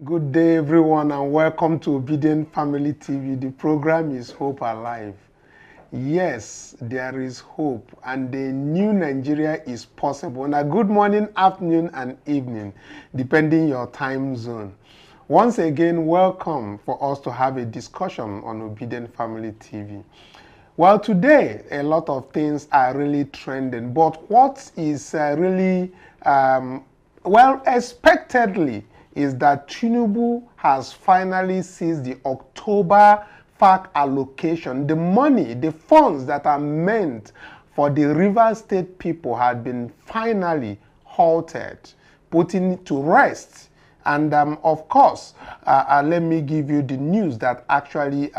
Good day, everyone, and welcome to Obidient Family TV. The program is Hope Alive. Yes, there is hope, and the new Nigeria is possible. Now, good morning, afternoon, and evening, depending your time zone. Once again, welcome for us to have a discussion on Obidient Family TV. Well, today, a lot of things are really trending, but what is really, expectedly, is that Tinubu has finally seized the October FAC allocation. The money, the funds that are meant for the Rivers State people had been finally halted, putting to rest. And of course, let me give you the news that actually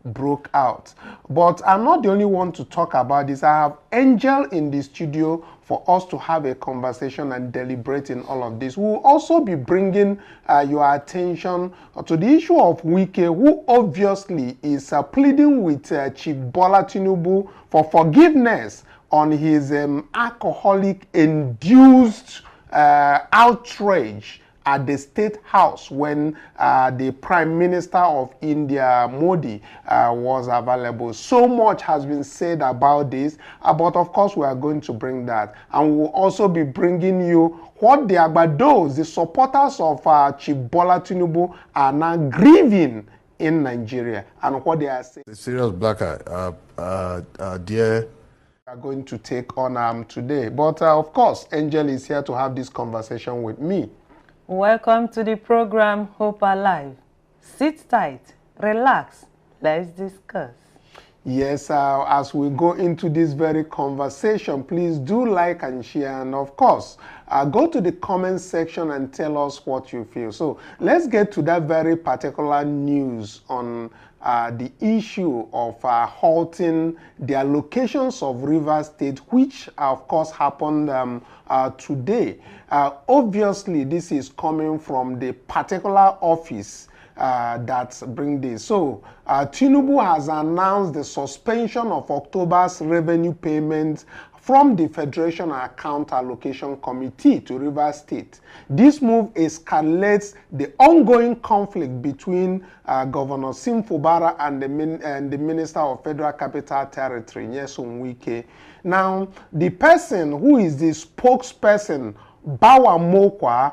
broke out. But I'm not the only one to talk about this. I have Angel in the studio for us to have a conversation and deliberate in all of this. We'll also be bringing your attention to the issue of Wike, who obviously is pleading with Chief Bola Tinubu for forgiveness on his alcoholic-induced outrage at the State House when the Prime Minister of India, Modi, was available. So much has been said about this, but of course we are going to bring that. And we'll also be bringing you what the Agbados, the supporters of Chief Bola Tinubu, are now grieving in Nigeria and what they are saying. The serious black dear. We are going to take on today. But of course, Angel is here to have this conversation with me. Welcome to the program Hope Alive. Sit tight, relax, let's discuss. Yes, as we go into this very conversation, please do like and share, and of course, go to the comment section and tell us what you feel. So let's get to that very particular news on the issue of halting the allocations of Rivers State, which of course happened today. Obviously, this is coming from the particular office that bring this. So Tinubu has announced the suspension of October's revenue payments from the Federation Account Allocation Committee to Rivers State. This move escalates the ongoing conflict between Governor Sim Fubara and the Minister of Federal Capital Territory, Nyesom Wike. Now, the person who is the spokesperson, Bawa Mokwa,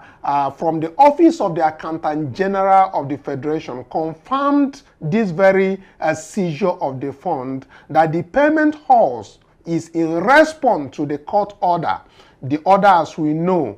from the Office of the Accountant General of the Federation, confirmed this very seizure of the fund, that the payment halt is in response to the court order. The order, as we know,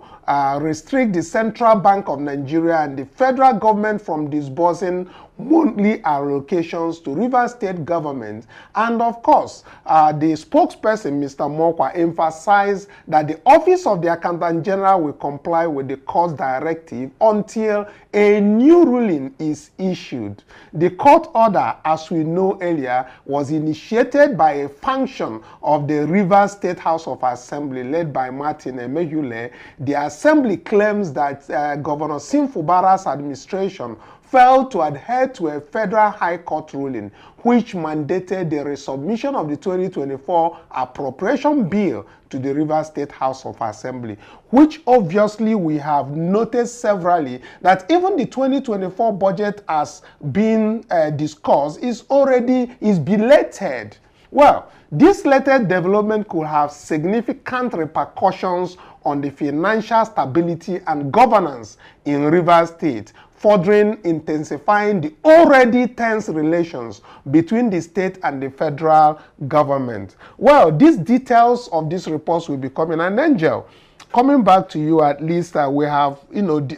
restrict the Central Bank of Nigeria and the federal government from disbursing monthly allocations to Rivers State government. And of course, the spokesperson, Mr. Mokwa, emphasized that the Office of the Accountant General will comply with the court's directive until a new ruling is issued. The court order, as we know earlier, was initiated by a function of the Rivers State House of Assembly led by Martin Emejule. The Assembly claims that Governor Sim Fubara's administration failed to adhere to a federal high court ruling which mandated the resubmission of the 2024 appropriation bill to the Rivers State House of Assembly, which obviously we have noticed severally that even the 2024 budget as being discussed is belated. Well, this latest development could have significant repercussions on the financial stability and governance in Rivers State, furthering intensifying the already tense relations between the state and the federal government. Well, these details of these reports will be coming. And Angel, coming back to you, at least we have,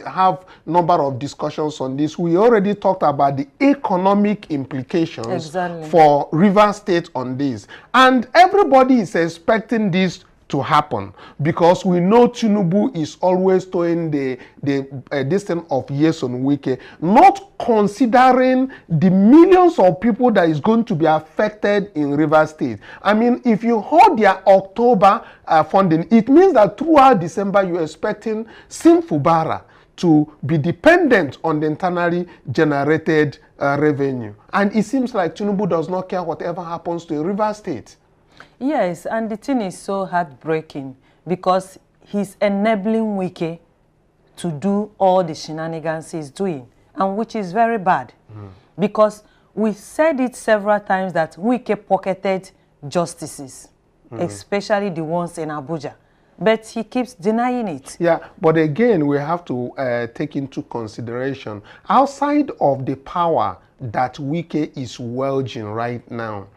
have number of discussions on this. We already talked about the economic implications for Rivers State on this. And everybody is expecting this to happen because we know Tinubu is always doing the distance of yes on Wike, not considering the millions of people that is going to be affected in Rivers State. I mean, if you hold their October funding, it means that throughout December you're expecting Sim Fubara to be dependent on the internally generated revenue. And it seems like Tinubu does not care whatever happens to Rivers State. Yes, and the thing is so heartbreaking because he's enabling Wike to do all the shenanigans he's doing. and which is very bad. Because we said it several times that Wike pocketed justices, especially the ones in Abuja. But he keeps denying it. Yeah, but again, we have to take into consideration, outside of the power that Wike is waging right now,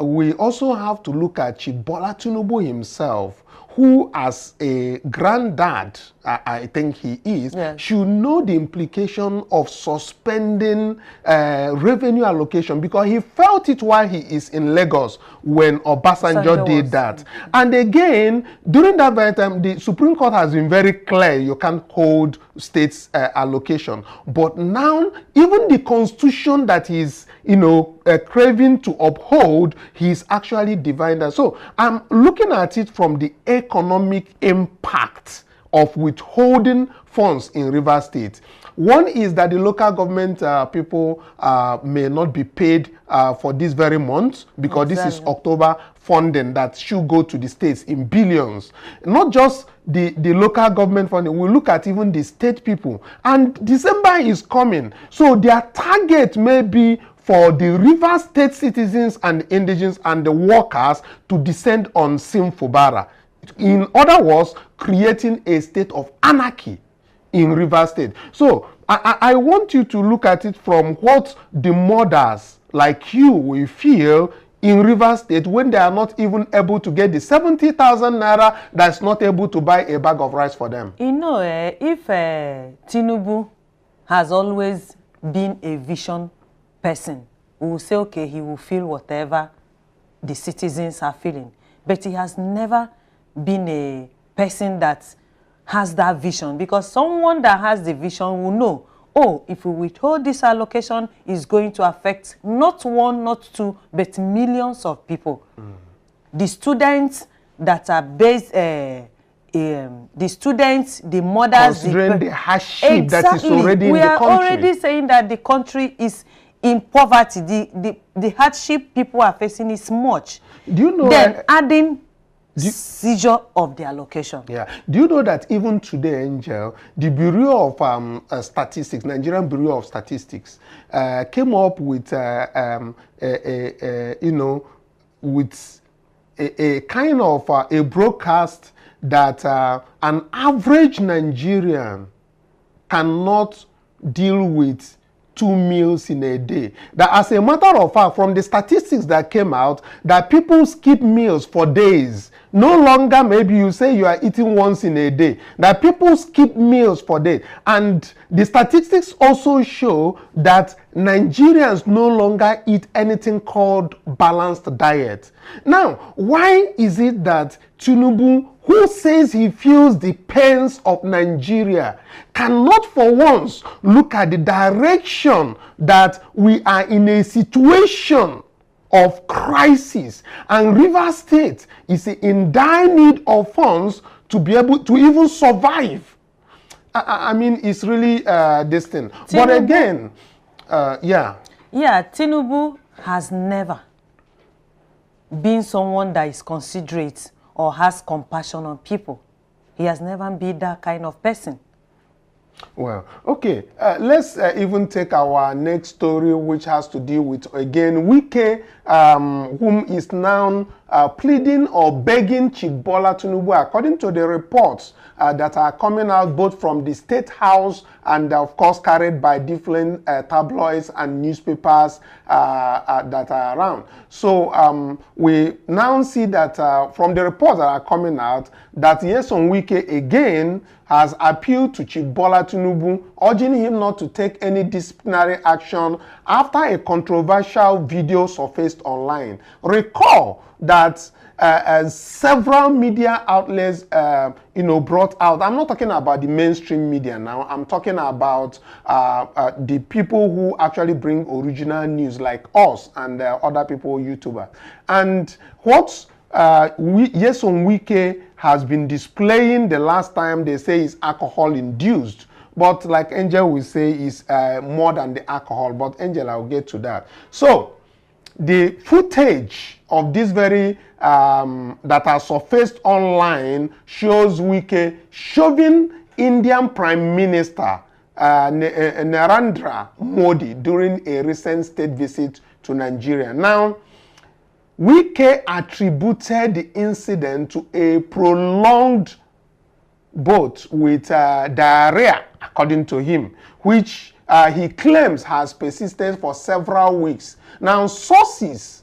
we also have to look at Bola Tinubu himself, who as a granddad, I think he is, Yes, should know the implication of suspending revenue allocation, because he felt it while he is in Lagos when Obasanjo did that. And again, during that very time, the Supreme Court has been very clear, you can't hold states allocation. But now, even the constitution that he's, craving to uphold, he's actually dividing that. So I'm looking at it from the economic impact of withholding funds in Rivers State. One is that the local government people may not be paid for this very month, because this is October funding that should go to the states in billions. Not just the local government funding, we look at even the state people. And December is coming, so their target may be for the Rivers State citizens and indigenes and the workers to descend on Simfubara. In other words, creating a state of anarchy in Rivers State. So I want you to look at it from what the mothers like you will feel in Rivers State when they are not even able to get the 70,000 naira that's not able to buy a bag of rice for them. If Tinubu has always been a vision person, we will say, okay, he will feel whatever the citizens are feeling. But he has never been a person that has that vision, because someone that has the vision will know, oh, if we withhold this allocation, it's going to affect not one, not two, but millions of people. The students that are based, the students, the mothers, considering the hardship that is already in the country. We are already saying that the country is in poverty. The hardship people are facing is much. Do you know? Then adding seizure of the allocation. Yeah. Do you know that even today, Angel, the Bureau of Statistics, Nigerian Bureau of Statistics, came up with with a kind of a broadcast that an average Nigerian cannot deal with 2 meals in a day. That, as a matter of fact, from the statistics that came out, that people skip meals for days. No longer maybe you say you are eating once in a day. That people skip meals for days. And the statistics also show that Nigerians no longer eat anything called balanced diet. Now, why is it that Tinubu, who says he feels the pains of Nigeria, cannot for once look at the direction that we are in a situation of crisis, and Rivers State is in dire need of funds to be able to even survive? I mean, it's really this thing. Tinubu, but again, yeah, Tinubu has never been someone that is considerate or has compassion on people. He has never been that kind of person. Well, okay, let's even take our next story, which has to deal with, again, Wike, whom is now pleading or begging Bola Tinubu, according to the reports that are coming out both from the State House and, of course, carried by different tabloids and newspapers that are around. So we now see that from the reports that are coming out, that Nyesom Wike again has appealed to Bola Tinubu, urging him not to take any disciplinary action after a controversial video surfaced online. Recall that several media outlets, brought out. I'm not talking about the mainstream media now. I'm talking about the people who actually bring original news, like us and other people, YouTubers. And what Nyesom Wike has been displaying the last time, they say, is alcohol-induced. But like Angel will say, is more than the alcohol. But Angel, I'll get to that. So the footage of this very that are surfaced online shows Wike shoving Indian Prime Minister Narendra Modi during a recent state visit to Nigeria. Now, Wike attributed the incident to a prolonged bout with diarrhea, according to him, which he claims has persisted for several weeks. Now, sources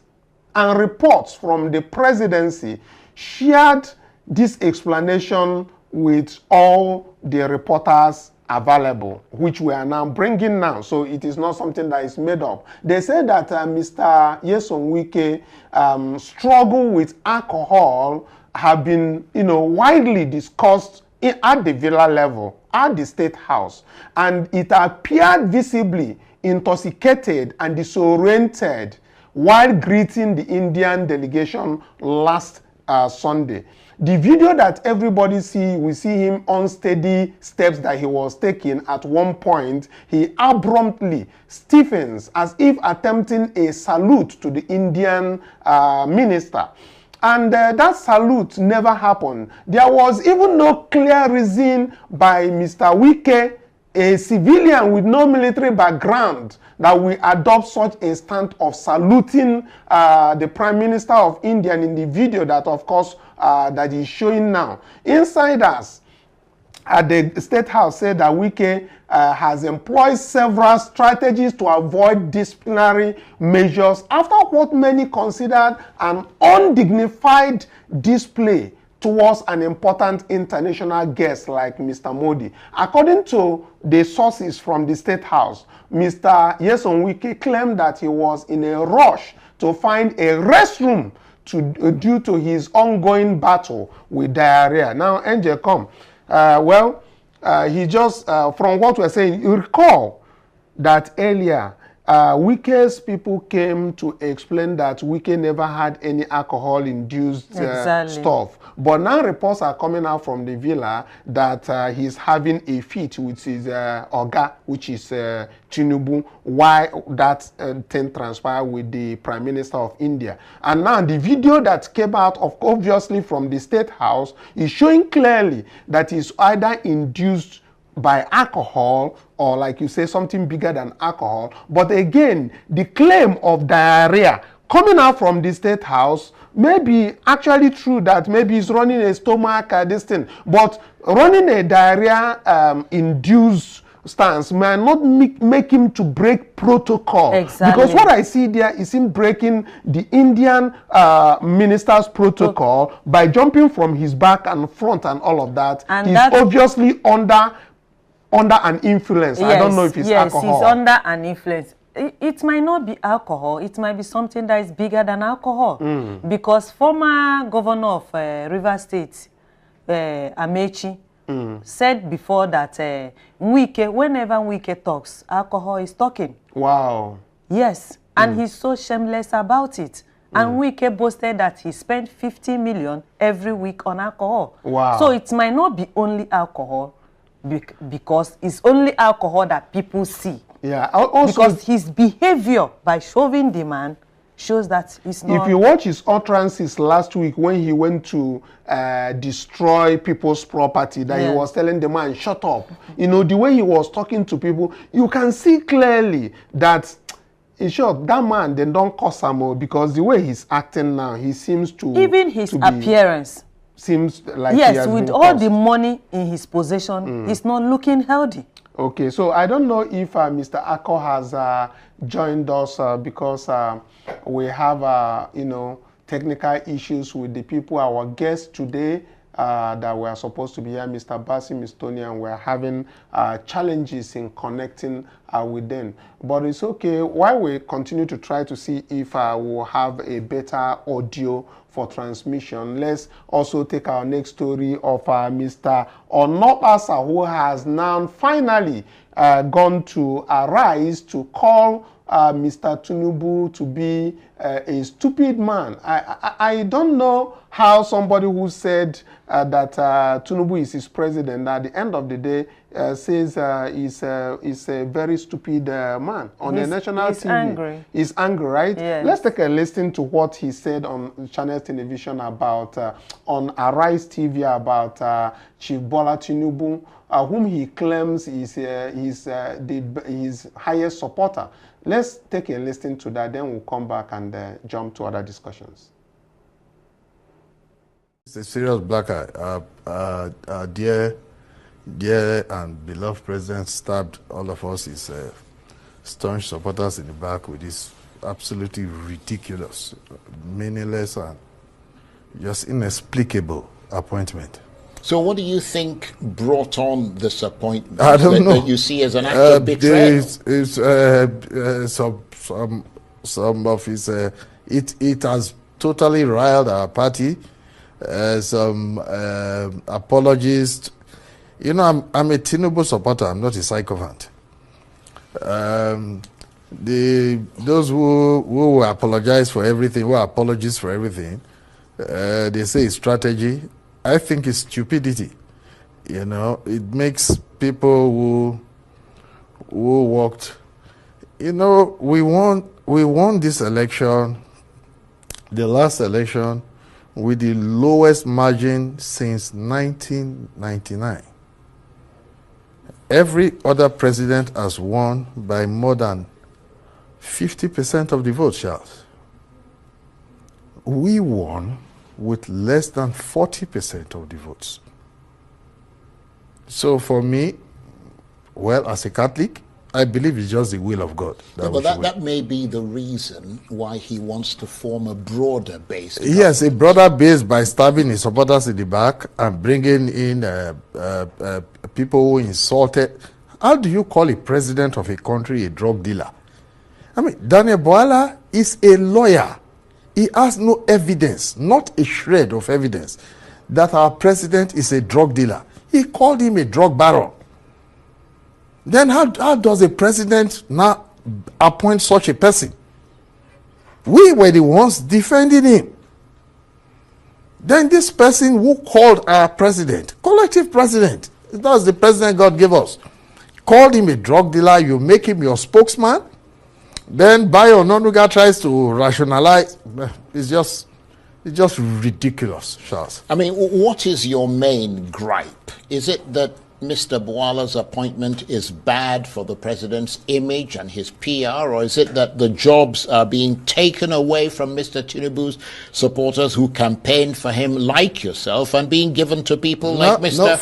and reports from the presidency shared this explanation with all the reporters available, which we are now bringing now. So it is not something that is made up. They say that Mr. Nyesom Wike struggle with alcohol have been, widely discussed at the villa level, at the state house, and it appeared visibly intoxicated and disoriented while greeting the Indian delegation last Sunday. The video that everybody we see him unsteady steps that he was taking. At one point, he abruptly stiffens as if attempting a salute to the Indian minister. And that salute never happened. There was even no clear reason by Mr. Wike, a civilian with no military background, that we adopt such a stand of saluting the Prime Minister of India in the video that, of course, that is showing now. Insiders at the State House said that Wike has employed several strategies to avoid disciplinary measures after what many considered an undignified display towards an important international guest like Mr. Modi. According to the sources from the State House, Mr. Nyesom Wike claimed that he was in a rush to find a restroom due to his ongoing battle with diarrhea. Now, Angel, come. He just, from what we're saying, you recall that earlier, Wike's people came to explain that Wike never had any alcohol-induced stuff. But now reports are coming out from the villa that he's having a fit with his Oga, which is Tinubu, why that thing transpired with the Prime Minister of India. And now the video that came out, obviously from the State House, is showing clearly that it's either induced by alcohol or, like you say, something bigger than alcohol. But again, the claim of diarrhea coming out from the State House may be actually true, that maybe he's running a stomach, this thing. But running a diarrhea-induced stance may not make him to break protocol. Exactly. Because what I see there is him breaking the Indian minister's protocol by jumping from his back and front and all of that. And he's obviously under an influence. Yes, I don't know if it's alcohol. Yes, he's under an influence. It might not be alcohol. It might be something that is bigger than alcohol. Because former governor of Rivers State, Amechi, said before that whenever Wike talks, alcohol is talking. Wow. Yes. And he's so shameless about it. And Wike boasted that he spent 50 million every week on alcohol. Wow. So it might not be only alcohol, because it's only alcohol that people see. Yeah. Also, because his behavior by shoving the man shows that he's not. If you watch his utterances last week when he went to destroy people's property, that he was telling the man, shut up. You know, the way he was talking to people, you can see clearly that, in short, that man, they don't cause him, because the way he's acting now, he seems to... Even his appearance. Seems like yes, with all the money in his possession, he's not looking healthy. Okay, so I don't know if Mr. Ako has joined us because we have, technical issues with the people, our guests today that were supposed to be here, Mr. Basim, Ms. Tony, and we're having challenges in connecting with them. But it's okay. While we continue to try to see if we'll have a better audio for transmission, let's also take our next story of Mr. Onopasa, who has now finally gone to Arise to call Mr. Tinubu to be a stupid man. I don't know how somebody who said that Tinubu is his president at the end of the day says he's a very stupid man on the national TV. Angry. He's angry, right? Yes. Let's take a listen to what he said on Channel Television about on Arise TV about Chief Bola Tinubu, whom he claims is his highest supporter. Let's take a listen to that, then we'll come back and jump to other discussions. It's a serious black eye. Dear and beloved president stabbed all of us, his staunch supporters in the back with this absolutely ridiculous, meaningless, and just inexplicable appointment. So what do you think brought on this appointment? I don't know. That you see as an act of betrayal? Some of his, it has totally riled our party. Some apologists. You know, I'm a Tinubu supporter. I'm not a sycophant. Those who apologize for everything, who apologize for everything, they say it's strategy. I think it's stupidity. You know, it makes people who walked. You know, we won this election, the last election, with the lowest margin since 1999. Every other president has won by more than 50% of the vote, Charles. We won with less than 40% of the votes. So for me, well, as a Catholic, I believe it's just the will of God. But that may be the reason why he wants to form a broader base. Yes, a broader base by stabbing his supporters in the back and bringing in people who insulted. How do you call a president of a country a drug dealer? I mean, Daniel Bola is a lawyer. He has no evidence, not a shred of evidence, that our president is a drug dealer. He called him a drug baron. Then how does a president now appoint such a person? We were the ones defending him. Then this person who called our president, collective president, that's the president God gave us, called him a drug dealer. You make him your spokesman. Then Bayo Ononuga tries to rationalize. It's just ridiculous, Charles. I mean, what is your main gripe? Is it that Mr. Bola's appointment is bad for the president's image and his PR, or is it that the jobs are being taken away from Mr. Tinubu's supporters who campaigned for him, like yourself, and being given to people like Mr.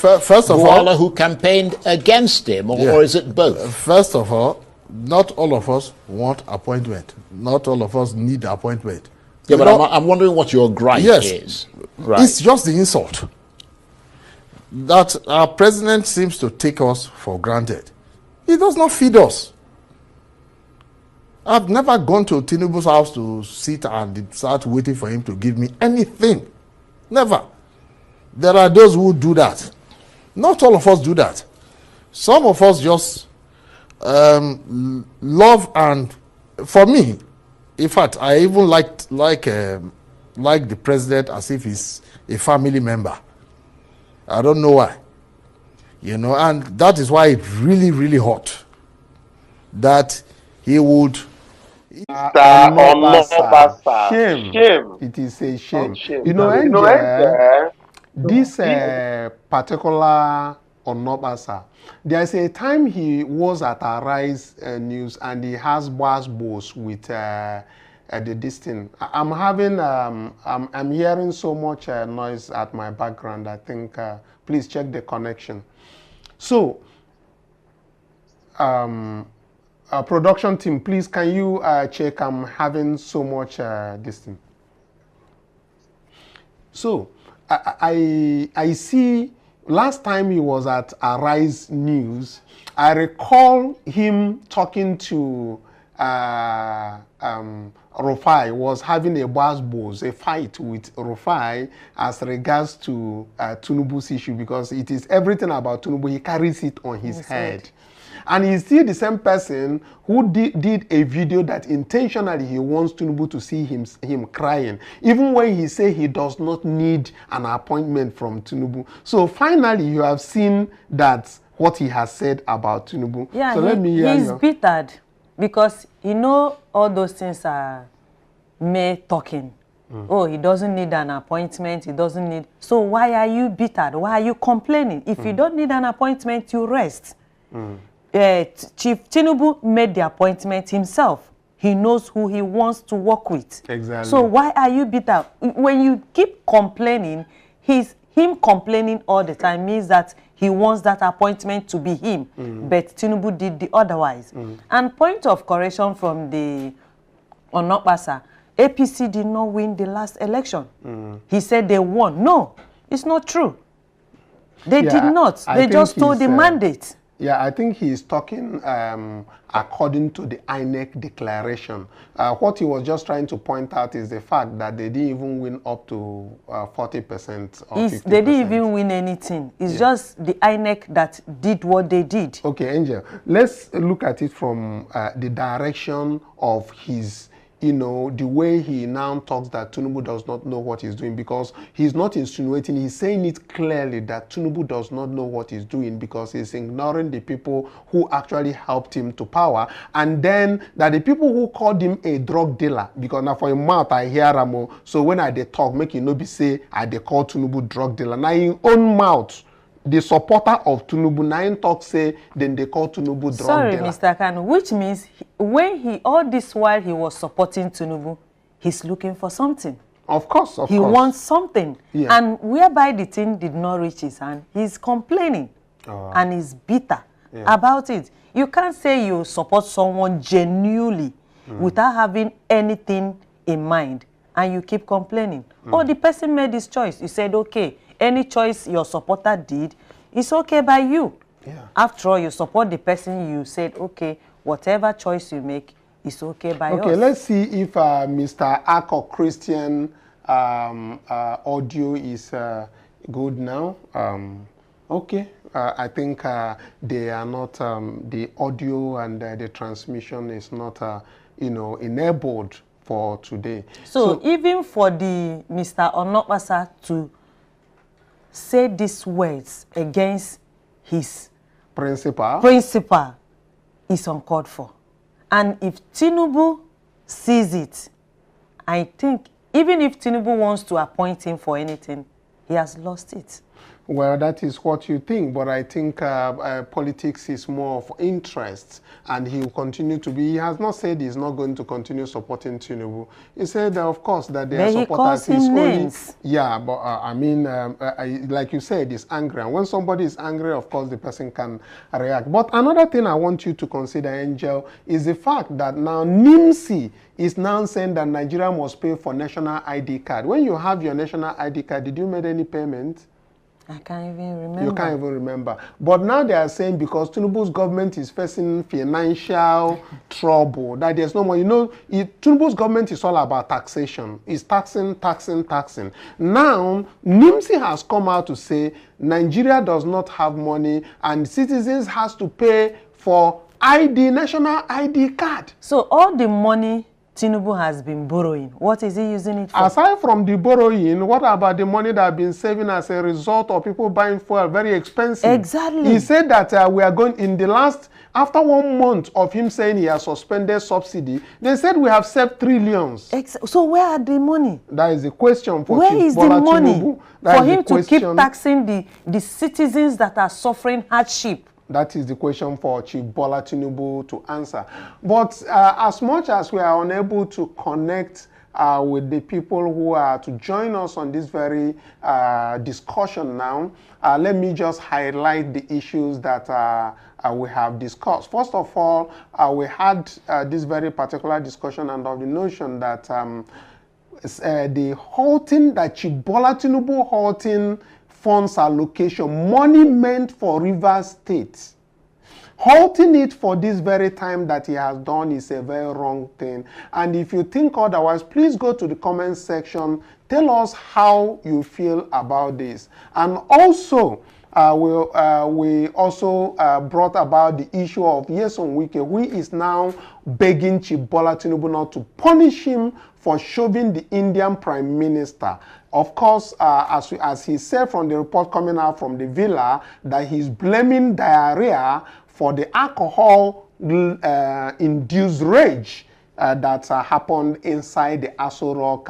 Bola who campaigned against him, or is it both? First of all, not all of us want appointment. Not all of us need appointment. Yeah, but I'm wondering what your gripe is. Right. It's just the insult that our president seems to take us for granted. He does not feed us. I've never gone to Tinubu's house to sit and start waiting for him to give me anything. Never. There are those who do that. Not all of us do that. Some of us just love, and for me, in fact, I even like the president as if he's a family member. I don't know why, you know, and that is why it's really, really hot that he would. Shame. It is a shame. You know, this particular Onobasa, there's a time he was at Arise News and he has bos with the distance. I'm having, I'm hearing so much noise at my background. I think, please check the connection. So, production team, please, can you check? I'm having so much distance. So, I see, last time he was at Arise News, I recall him talking to Rufai, was having a fight with Rufai as regards to Tinubu's issue, because it is everything about Tinubu. He carries it on his head. And he's still the same person who did a video that intentionally he wants Tinubu to see him crying, even when he say he does not need an appointment from Tinubu. So finally, you have seen that what he has said about Tinubu. Yeah, so let me hear he's bittered because he know all those things are mere talking. Oh, he doesn't need an appointment. He doesn't need. So why are you bittered? Why are you complaining? If you don't need an appointment, you rest. Chief Tinubu made the appointment himself. He knows who he wants to work with. Exactly. So why are you bitter? When you keep complaining, him complaining all the time means that he wants that appointment to be him. But Tinubu did the otherwise. And point of correction from the Onokpasa, APC did not win the last election. He said they won. No, it's not true. They did not. They just stole the mandate. Yeah, I think he's talking according to the INEC declaration. What he was just trying to point out is the fact that they didn't even win up to 40% or 50%. They didn't even win anything. It's just the INEC that did what they did. Okay, Angel, let's look at it from the direction of his, you know, the way he now talks that Tinubu does not know what he's doing, because he's not insinuating, he's saying it clearly that Tinubu does not know what he's doing because he's ignoring the people who actually helped him to power, and then that the people who called him a drug dealer, because now for him mouth I hear Ramo, so when I they talk, make you no be say I they call Tinubu drug dealer. Now in own mouth, the supporter of Tinubu, nine talk say, then they call Tinubu drug dealer. Mr. Kanu, which means when all this while he was supporting Tinubu, he's looking for something. Of course, of course. He wants something. Yeah. And whereby the thing did not reach his hand, he's complaining and he's bitter about it. You can't say you support someone genuinely without having anything in mind and you keep complaining. Oh, the person made his choice. You said, okay, any choice your supporter did, it's okay by you. Yeah. After all, you support the person, you said, okay, whatever choice you make, it's okay by us. Okay, let's see if Mr. Akko Christian audio is good now. Okay, I think they are not, the audio and the transmission is not, you know, enabled for today. So even for the Mr. Onokpasa to say these words against his principal is uncalled for. And if Tinubu sees it, I think even if Tinubu wants to appoint him for anything, he has lost it. Well, that is what you think, but I think politics is more of interest, and he will continue to be. He has not said he's not going to continue supporting Tinubu. He said, of course, that their supporters is only. Yeah, but I mean, like you said, he's angry, and when somebody is angry, of course, the person can react. But another thing I want you to consider, Angel, is the fact that now NIMSI is now saying that Nigeria must pay for national ID card. When you have your national ID card, did you make any payment? I can't even remember. You can't even remember. But now they are saying because Tinubu's government is facing financial trouble, that there's no more. You know, Tinubu's government is all about taxation. It's taxing. Now, NIMSI has come out to say Nigeria does not have money and citizens has to pay for ID, national ID card. So all the money Tinubu has been borrowing, what is he using it for? Aside from the borrowing, what about the money that has been saving as a result of people buying fuel very expensive? Exactly. He said that we are going, in the last, after 1 month of him saying he has suspended subsidy, they said we have saved trillions. So where are the money? That is the question for Where is the money Tinubu. for him to keep taxing the citizens that are suffering hardship? That is the question for Chief Bola Tinubu to answer. But as much as we are unable to connect with the people who are to join us on this very discussion now, let me just highlight the issues that we have discussed. First of all, we had this very particular discussion under the notion that the halting, that Chief Bola Tinubu halting funds allocation, money meant for Rivers State, halting it for this very time that he has done is a very wrong thing. And if you think otherwise, please go to the comment section. Tell us how you feel about this. And also, we also brought about the issue of Nyesom Wike, who is now begging Chief Bola Tinubu not to punish him for shoving the Indian Prime Minister. Of course, as he said from the report coming out from the villa, that he's blaming diarrhea for the alcohol-induced rage that happened inside the Aso Rock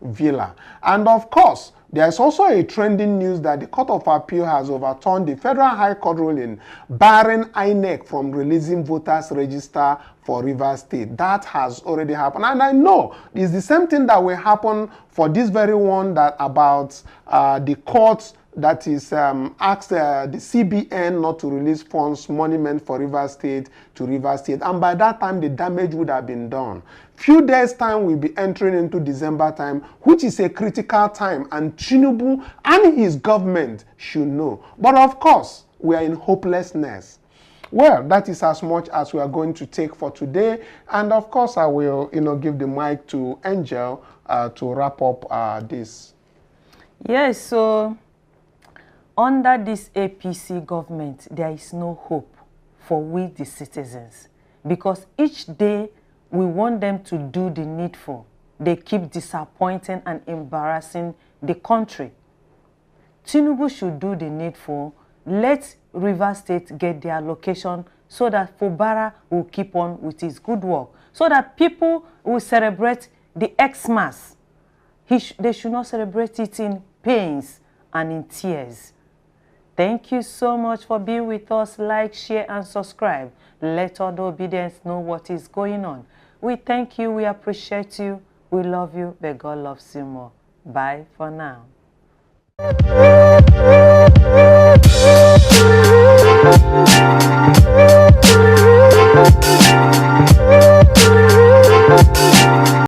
villa. And of course, there is also a trending news that the Court of Appeal has overturned the Federal High Court ruling barring INEC from releasing voters' register for Rivers State. That has already happened. And I know it's the same thing that will happen for this very one that about the courts that is asked the CBN not to release funds, money meant for Rivers State to Rivers State. And by that time, the damage would have been done. Few days' time, we'll be entering into December time, which is a critical time, and Tinubu and his government should know. But of course, we are in hopelessness. Well, that is as much as we are going to take for today. And of course, I will, give the mic to Angel to wrap up this. Yes, so under this APC government, there is no hope for we, the citizens, because each day we want them to do the needful. They keep disappointing and embarrassing the country. Tinubu should do the needful. Let Rivers State get their allocation so that Fubara will keep on with his good work, so that people will celebrate the Xmas. They should not celebrate it in pains and in tears. Thank you so much for being with us. Like, share, and subscribe. Let all the obedience know what is going on. We thank you. We appreciate you. We love you. But God loves you more. Bye for now.